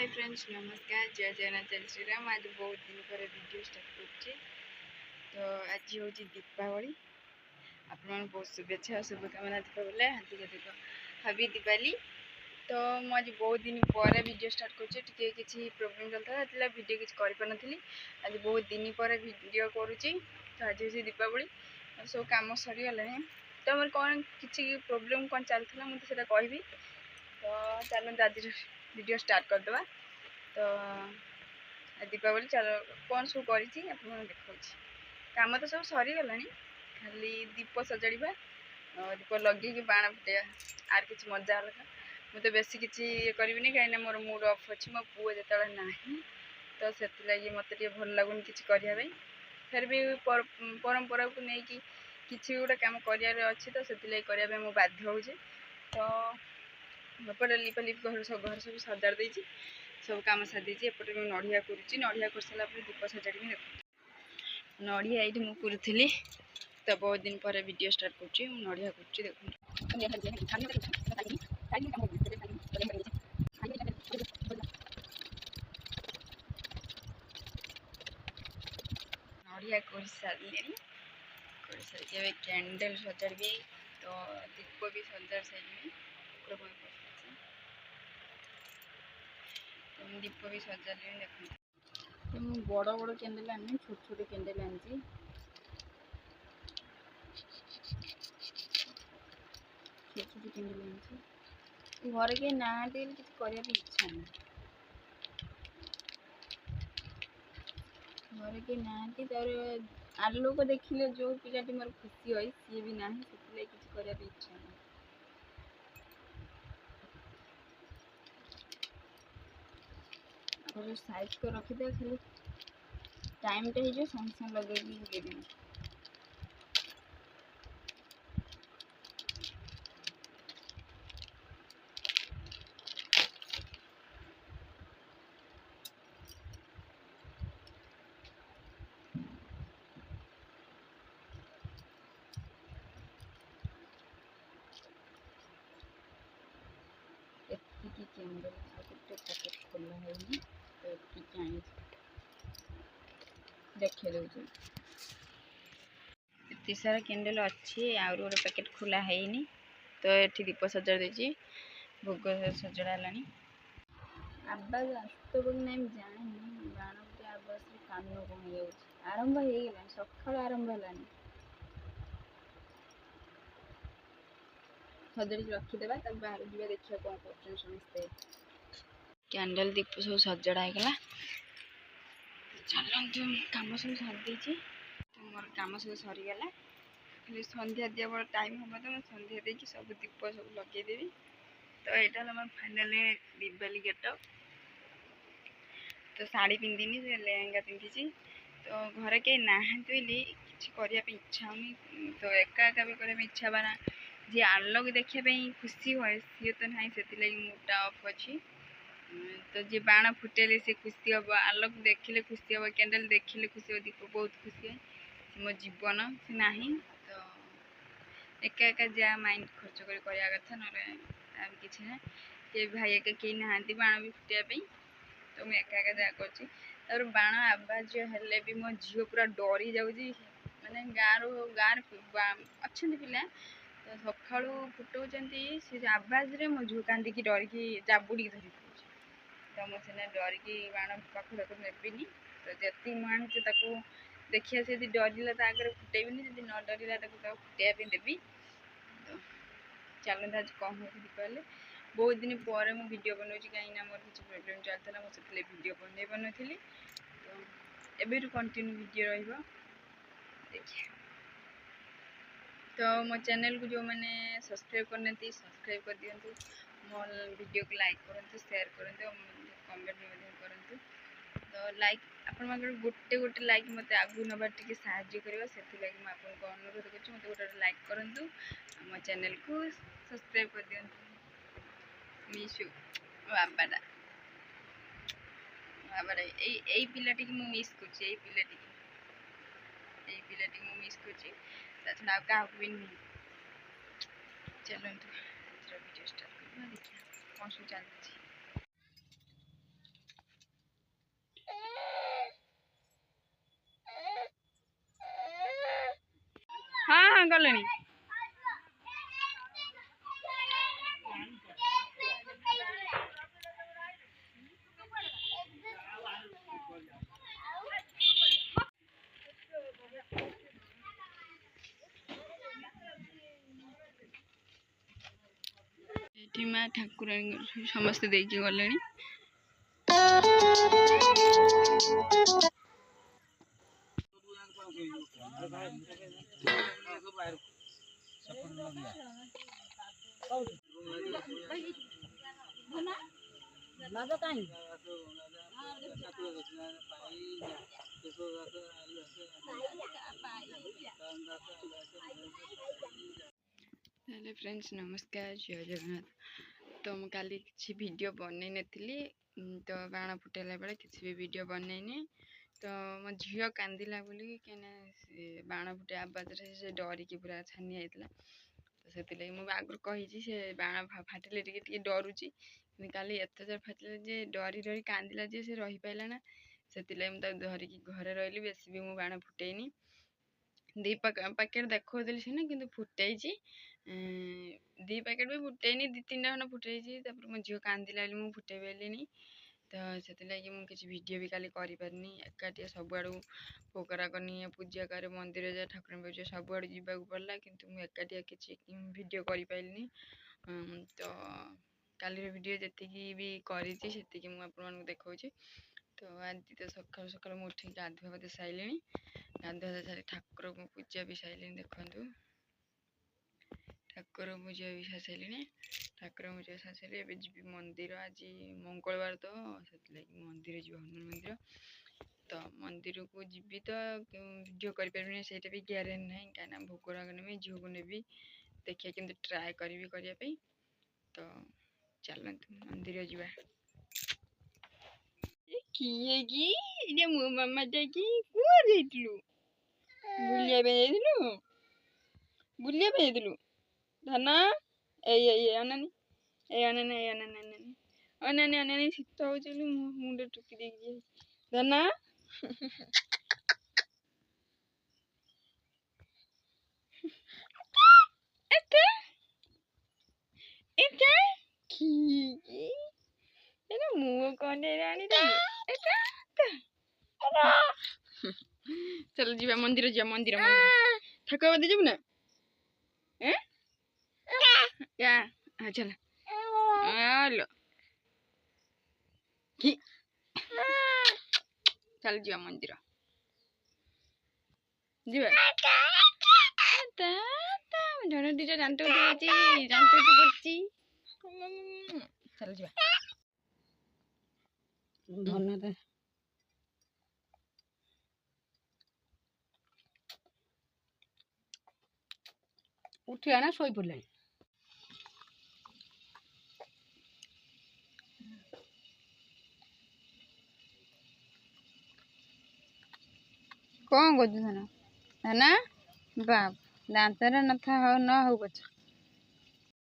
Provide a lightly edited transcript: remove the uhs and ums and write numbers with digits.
Hi friends, नमस्कार, जय जगन्नाथ, जय श्रीराम। आज बहुत दिन पर वीडियो स्टार्ट कर तो आज हूँ दीपावली। आप बहुत शुभेच्छा और शुभकामना दीपावली हार्दिक हार्दिक हैप्पी दीपावली। तो मुझे बहुत दिन पर वीडियो स्टार्ट कर किसी प्रोब्लेम चलता है वीडियो किसी कर आज बहुत दिन पर वीडियो करुँची। तो आज हूँ दीपावली सब कम सरीगला तो मोर कौन किसी प्रोब्लेम कौन चलता मुझे कहबी। तो चलो आज वीडियो स्टार्ट करदे। तो दीपावली चलो कौन सब कर देखा कम तो सब सरीगला खाली दीप सजाड़ा दीप लगे बाण फुटे आर कि मजा अलग। मुझे बेसी किसी करी कहीं मोर मूड अफ अच्छी मो पु जो ना तो से मत भल लगुन कि फिर भी परंपरा को लेकिन किसी गोटे कम कर तो से मुझे बाध्य हो। तो एपटे लिपा लिप घर सब सजार दे सब कम सारी एपटे मुझे नड़िया करुँची नड़िया कर सारा दीप सजाड़ी देख नड़िया ये मुझे करी तो बहुत दिन पर वीडियो स्टार्ट कर नड़िया कर नड़िया कर सारे कैंडल सजाड़ी तो दीप भी सजार सारे दीप भी सजारे देख तो मुझे बड़ बड़ कैंडल आनी छोट छोट कैंडल आनी छोट छोट कैंडल आनी घर के ना किसी कर इच्छा ना घर के ना तर आलोक देखिले जो पिलाटी मोर खुशी हुई सी भी ना से किसी कर इच्छा ना साइज को रखीदे खाली टाइम टा हो संग संग लगे कैंडल पैकेट खोला है तो देखे दे सारा कैंडल अच्छी आउर गोटे पैकेट खोला है तो ये दीप सजा दे भोग सजड़ा है आवाज आसत ना जानी बाण गुटे आवाज कान कौन हो आरंभ हो गला सका आरंभ है सजाड़ी रखीदे तब बाहर जा देखिए कौन कर समस्ते कैंडल दीप सब सजड़ा होगा चलतु कम सब सरी तो मोर कम सब सरीगला खाली सन्ध्या दिया बड़ा टाइम हम तो सन्ध्या देखिए सब दीप सब लगेदेवी। तो यहाँ मोर फाइनाल दीपावली गेटअप तो शाढ़ी पिंधिनी से लेहेंगा पिंधि तो घर के ना कि करने इच्छा होनी तो एका एका भी करने इच्छा बना जी आलोक देखापी खुशी हुए सी तो ना से मुडा अफ अच्छी तो जी बाण फुटेले से खुशी हम आलोक देखिले खुशी हम कैंडल देखिले खुशी हम दीप बहुत खुशी है मो जीवन से ना तो एका एका जहाँ माइंड खर्च कर कथा ना कि ना कि भाई एका कहीं ना बाण भी फुटापी तो मुझे एका एका जहाँ कर बाण आवाज हेल्ले भी मो झील पूरा डरी जाऊँगी मैंने गाँव अच्छा पिला तो सका फुटाऊँ से आवाज रे मो झील कांदिकी डरिकी जाबुड़ी धरी तो मुझे डरिकी बाण पाख तक नेबिनी तो जी मुझे देखिए से डरला आगे फुटेबी जी न डरला फुटापी देवी। तो चलते आज कौन हो दीपावली बहुत दिन पर मुझे वीडियो बनाऊँगी कहीं मोर किसी प्रोब्लेम चलता मुझे वीडियो बन पानी तो एवं कंटिन्यू वीडियो रहा देखिए। तो मो चैनल को जो मैंने सब्सक्राइब करना सब्सक्राइब कर दिंतु मो वीडियो को लाइक करूँ शेयर करूँ कमेंट करूँ तो लाइक आपण गोटे गोटे लाइक मत आगू नबार टे साहय कर से आपको अनुरोध कर मत गोटे लाइक करूँ मो चैनल को सब्सक्राइब कर दिंतु मिशु बाबाटा बाबाटा यही पिलाटी मु मिस कर पिलाटी मु मिस कर छड़ा क्या भी नहीं। चलते वीडियो स्टार्ट करवा देखिए कौन सब चलती କ'ଣ କଲେଣି? ଏଠି ମା ଠାକୁରାଣୀ ସମସ୍ତେ ଦେଇକି ଗଲେଣି। हेलो फ्रेंड्स, नमस्कार, जय जगन्नाथ। तो मैं काली किसी वीडियो बनई नथी, तो बाण फुटेला बेले किसी भी वीडियो बनईनी। तो मो झील कांदिला बोली कहीं बाण फुटे आवाज से डरिकी पूरा छानी जाता। तो से मुझे आगुरी कही से बाण फाटिले टे डरुची, काली एत जोर फाटिले जे डरी डरी कांदिला जे से रही पाइला ना। से मुझे धरिकी घरे रही, बेसी भी मुझे बाण फुटेनी। दी पैकेट देखी सीना कि फुटाई, दी पैकेट भी फुटेनी, 2-3टा खंड फुटाई। मो झील कांदिला मुझे फुटे पारे। तो से मुझे वीडियो भी काली करें एकाटिया सबुआड़ पोकरा करनी पूजा करे मंदिर जा ठाकुर पूजा सबुआड़ जावाक पड़ा, किंतु मुझे एकाटिया किसी वीडियो करें। तो काली वीडियो जी भी करी मुझे आपको देखा। तो आज तो सका सका मुझे गाधुआ पाधुआ सारे, गाधुआ सारी ठाकुर को पूजा भी सारे। देखु ठाकुर पूजा भी सारे, ठाकुर पूजा सारे। एवं जी मंदिर, आज मंगलवार तो से मंदिर जी हनुमान मंदिर। तो मंदिर को जी तो वीडियो करें से भी ग्यारेंटी ना, कहीं भोग राग नेबी, झील को नेबी, देखिए कि ट्राए करी करने। तो चलते मंदिर जावा। किए कि मो मामा कि कौन जाइलु बुलिया जाइलु धन अनानी अनानी अनानी शीत हो मुंड टुकी दे धन मुँह कौन चल जी मंदिर जा मंदिर मंदिर ठाकुर बदे जब ना क्या चल हेलो चल जी मंदिर जीवा जन दीटा जानते जानते चल जी धन्यवाद। उठिया ना शोई पड़े कौन कर धन धन बाप दांतर न हो न हो पछ